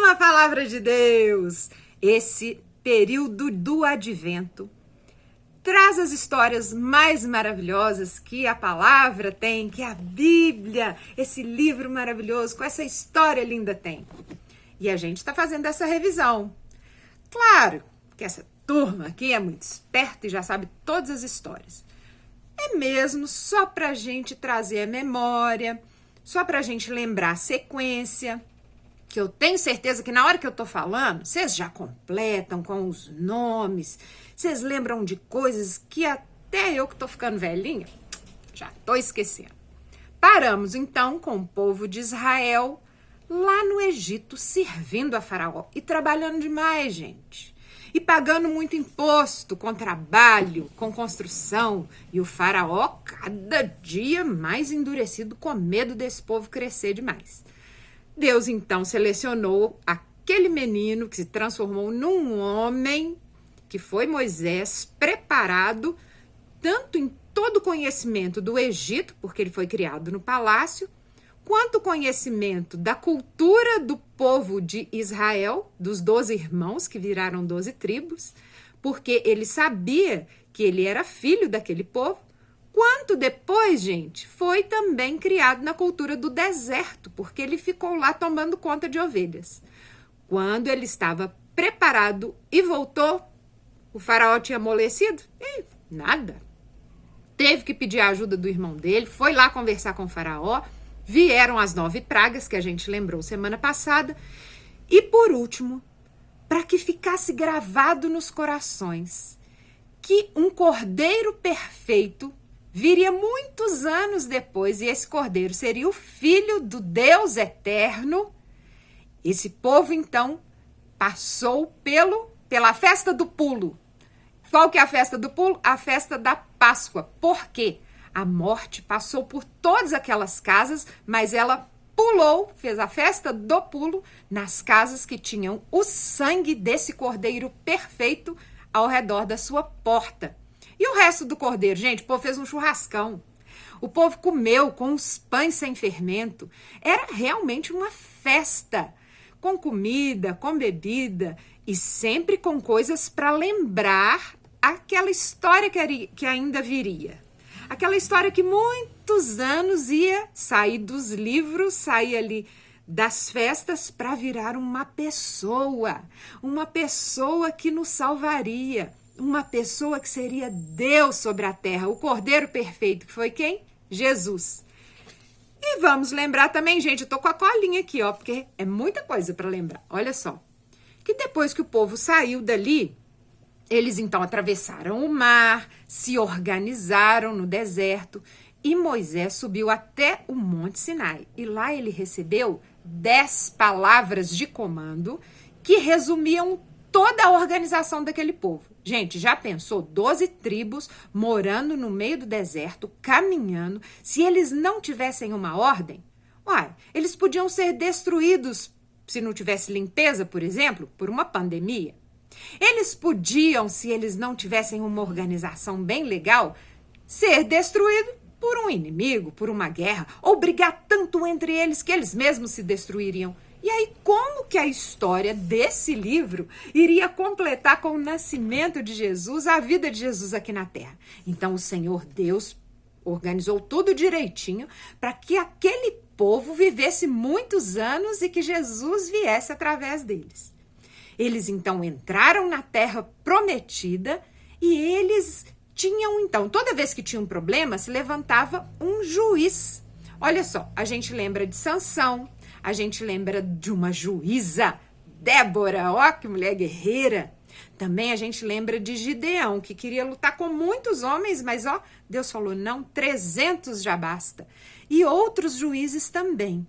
a palavra de Deus! Esse período do Advento traz as histórias mais maravilhosas que a palavra tem, que a Bíblia, esse livro maravilhoso, com essa história linda tem. E a gente está fazendo essa revisão. Claro que essa turma aqui é muito esperta e já sabe todas as histórias. É mesmo só para a gente trazer a memória, só para a gente lembrar a sequência, que eu tenho certeza que na hora que eu tô falando, vocês já completam com os nomes, vocês lembram de coisas que até eu que tô ficando velhinha, já tô esquecendo. Paramos então com o povo de Israel lá no Egito, servindo a Faraó e trabalhando demais, gente. E pagando muito imposto com trabalho, com construção. E o Faraó cada dia mais endurecido com medo desse povo crescer demais. Deus então selecionou aquele menino que se transformou num homem, que foi Moisés, preparado tanto em todo o conhecimento do Egito, porque ele foi criado no palácio, quanto o conhecimento da cultura do povo de Israel, dos 12 irmãos que viraram 12 tribos, porque ele sabia que ele era filho daquele povo, quanto depois, gente, foi também criado na cultura do deserto, porque ele ficou lá tomando conta de ovelhas. Quando ele estava preparado e voltou, o faraó tinha amolecido? Nada. Teve que pedir a ajuda do irmão dele, foi lá conversar com o faraó, vieram as 9 pragas que a gente lembrou semana passada, e por último, para que ficasse gravado nos corações que um cordeiro perfeito viria muitos anos depois, e esse cordeiro seria o filho do Deus eterno. Esse povo, então, passou pela festa do pulo. Qual que é a festa do pulo? A festa da Páscoa. Por quê? A morte passou por todas aquelas casas, mas ela pulou, fez a festa do pulo nas casas que tinham o sangue desse cordeiro perfeito ao redor da sua porta. E o resto do cordeiro? Gente, o povo fez um churrascão. O povo comeu com os pães sem fermento. Era realmente uma festa, com comida, com bebida e sempre com coisas para lembrar aquela história que ainda viria. Aquela história que muitos anos ia sair dos livros, sair ali das festas para virar uma pessoa que nos salvaria. Uma pessoa que seria Deus sobre a terra, o Cordeiro Perfeito, que foi quem? Jesus. E vamos lembrar também, gente, eu tô com a colinha aqui, ó, porque é muita coisa para lembrar. Olha só, que depois que o povo saiu dali, eles então atravessaram o mar, se organizaram no deserto e Moisés subiu até o Monte Sinai. E lá ele recebeu 10 palavras de comando que resumiam toda a organização daquele povo. Gente, já pensou 12 tribos morando no meio do deserto, caminhando? Se eles não tivessem uma ordem, eles podiam ser destruídos se não tivesse limpeza, por exemplo, por uma pandemia. Eles podiam, se eles não tivessem uma organização bem legal, ser destruídos por um inimigo, por uma guerra, ou brigar tanto entre eles que eles mesmos se destruiriam. E aí, como que a história desse livro iria completar com o nascimento de Jesus, a vida de Jesus aqui na Terra? Então, o Senhor Deus organizou tudo direitinho para que aquele povo vivesse muitos anos e que Jesus viesse através deles. Eles, então, entraram na Terra Prometida e eles tinham, então, toda vez que tinha um problema, se levantava um juiz. Olha só, a gente lembra de Sansão, a gente lembra de uma juíza, Débora, ó, que mulher guerreira. Também a gente lembra de Gideão, que queria lutar com muitos homens, mas ó, Deus falou, não, 300 já basta. E outros juízes também.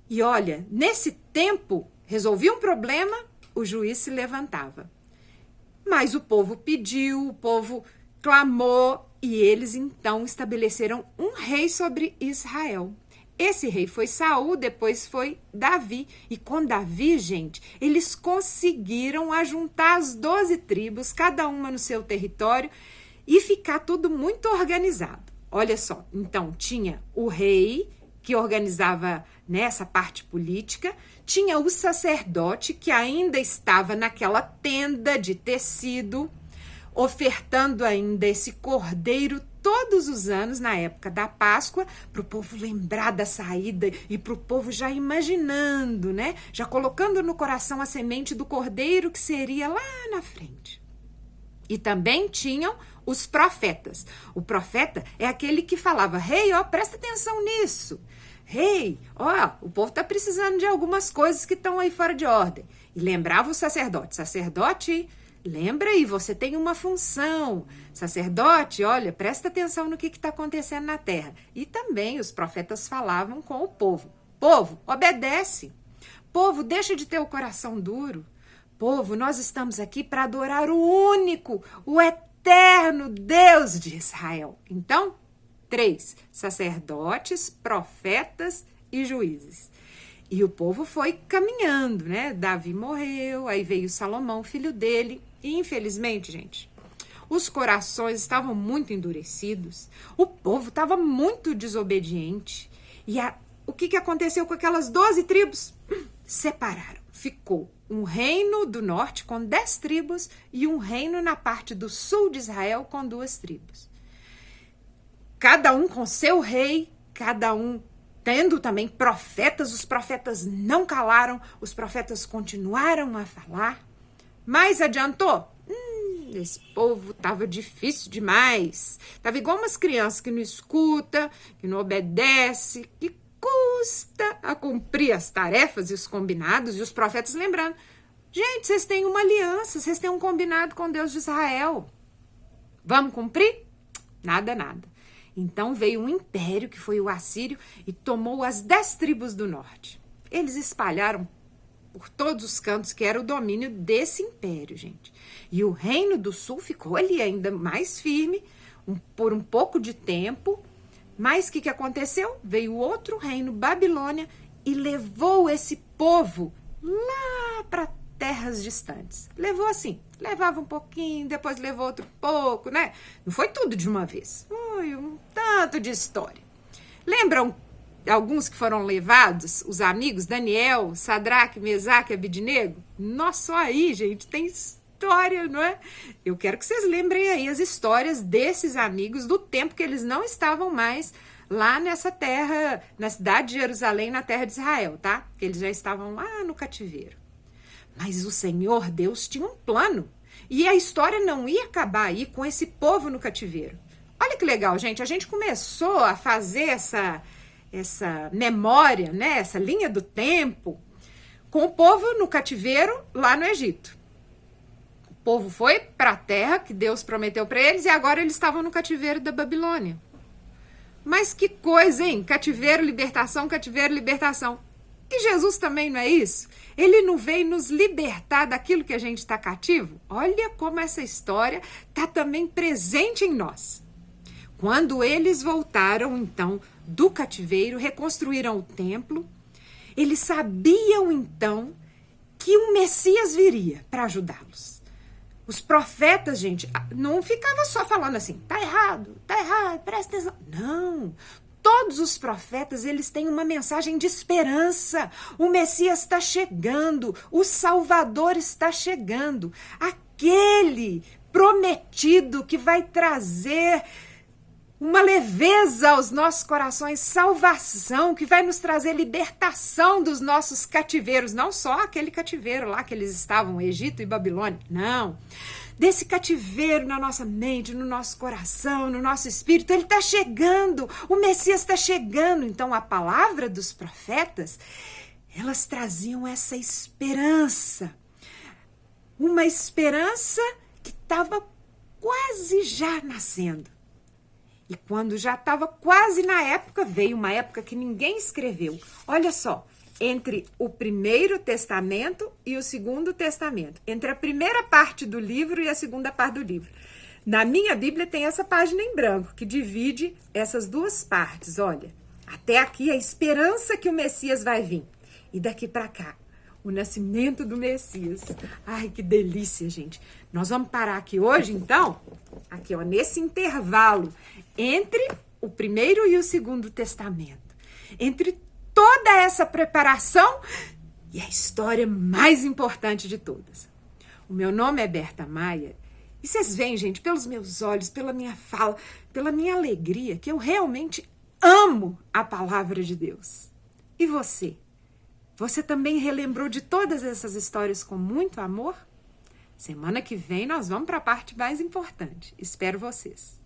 E olha, nesse tempo, resolvia um problema, o juiz se levantava. Mas o povo pediu, o povo clamou, e eles então estabeleceram um rei sobre Israel. Esse rei foi Saul, depois foi Davi. E com Davi, gente, eles conseguiram ajuntar as 12 tribos, cada uma no seu território, e ficar tudo muito organizado. Olha só, então tinha o rei, que organizava nessa parte política, tinha o sacerdote que ainda estava naquela tenda de tecido, ofertando ainda esse cordeiro todos os anos na época da Páscoa, para o povo lembrar da saída e para o povo já imaginando, né? Já colocando no coração a semente do cordeiro que seria lá na frente. E também tinham os profetas. O profeta é aquele que falava: rei, ó, presta atenção nisso. Rei, ó, o povo está precisando de algumas coisas que estão aí fora de ordem. E lembrava o sacerdote: sacerdote, lembra aí, você tem uma função. Sacerdote, olha, presta atenção no que está acontecendo na terra. E também os profetas falavam com o povo: povo, obedece. Povo, deixa de ter o coração duro. Povo, nós estamos aqui para adorar o único, o eterno Deus de Israel. Então, 3, sacerdotes, profetas e juízes. E o povo foi caminhando, né? Davi morreu, aí veio Salomão, filho dele. E infelizmente, gente, os corações estavam muito endurecidos. O povo estava muito desobediente. E o que aconteceu com aquelas 12 tribos? Separaram. Ficou um reino do norte com 10 tribos e um reino na parte do sul de Israel com 2 tribos. Cada um com seu rei, cada um tendo também profetas. Os profetas não calaram, os profetas continuaram a falar. Mas adiantou? Esse povo estava difícil demais. Estava igual umas crianças que não escuta, que não obedece, que custa a cumprir as tarefas e os combinados. E os profetas lembrando: gente, vocês têm uma aliança, vocês têm um combinado com Deus de Israel. Vamos cumprir? Nada, nada. Então veio um império, que foi o Assírio, e tomou as 10 tribos do norte. Eles espalharam por todos os cantos, que era o domínio desse império, gente. E o reino do sul ficou ali ainda mais firme, por um pouco de tempo. Mas o que aconteceu? Veio outro reino, Babilônia, e levou esse povo lá para terras distantes. Levou assim, levava um pouquinho, depois levou outro pouco, né? Não foi tudo de uma vez. Foi um tanto de história. Lembram alguns que foram levados, os amigos, Daniel, Sadraque, Mesaque e Abidnego? Nossa, aí, gente, tem história, não é? Eu quero que vocês lembrem aí as histórias desses amigos do tempo que eles não estavam mais lá nessa terra, na cidade de Jerusalém, na terra de Israel, tá? Eles já estavam lá no cativeiro. Mas o Senhor Deus tinha um plano. E a história não ia acabar aí com esse povo no cativeiro. Olha que legal, gente. A gente começou a fazer essa memória, né? Essa linha do tempo com o povo no cativeiro lá no Egito. O povo foi para a terra que Deus prometeu para eles e agora eles estavam no cativeiro da Babilônia. Mas que coisa, hein? Cativeiro, libertação, cativeiro, libertação. E Jesus também não é isso? Ele não veio nos libertar daquilo que a gente está cativo? Olha como essa história está também presente em nós. Quando eles voltaram, então, do cativeiro, reconstruíram o templo, eles sabiam, então, que o Messias viria para ajudá-los. Os profetas, gente, não ficavam só falando assim: tá errado, presta atenção. Não. Todos os profetas, eles têm uma mensagem de esperança. O Messias está chegando, o Salvador está chegando. Aquele prometido que vai trazer uma leveza aos nossos corações, salvação, que vai nos trazer libertação dos nossos cativeiros. Não só aquele cativeiro lá que eles estavam, Egito e Babilônia, não. Desse cativeiro na nossa mente, no nosso coração, no nosso espírito, ele está chegando, o Messias está chegando. Então a palavra dos profetas, elas traziam essa esperança, uma esperança que estava quase já nascendo. E quando já estava quase na época, veio uma época que ninguém escreveu. Olha só, entre o Primeiro Testamento e o Segundo Testamento. Entre a primeira parte do livro e a segunda parte do livro. Na minha Bíblia tem essa página em branco, que divide essas duas partes. Olha, até aqui a esperança que o Messias vai vir. E daqui para cá, o nascimento do Messias. Ai, que delícia, gente. Nós vamos parar aqui hoje, então, aqui, ó, nesse intervalo entre o Primeiro e o Segundo Testamento. entre toda essa preparação e a história mais importante de todas. O meu nome é Berta Maia e vocês veem, gente, pelos meus olhos, pela minha fala, pela minha alegria, que eu realmente amo a palavra de Deus. E você? Você também relembrou de todas essas histórias com muito amor? Semana que vem nós vamos para a parte mais importante. Espero vocês.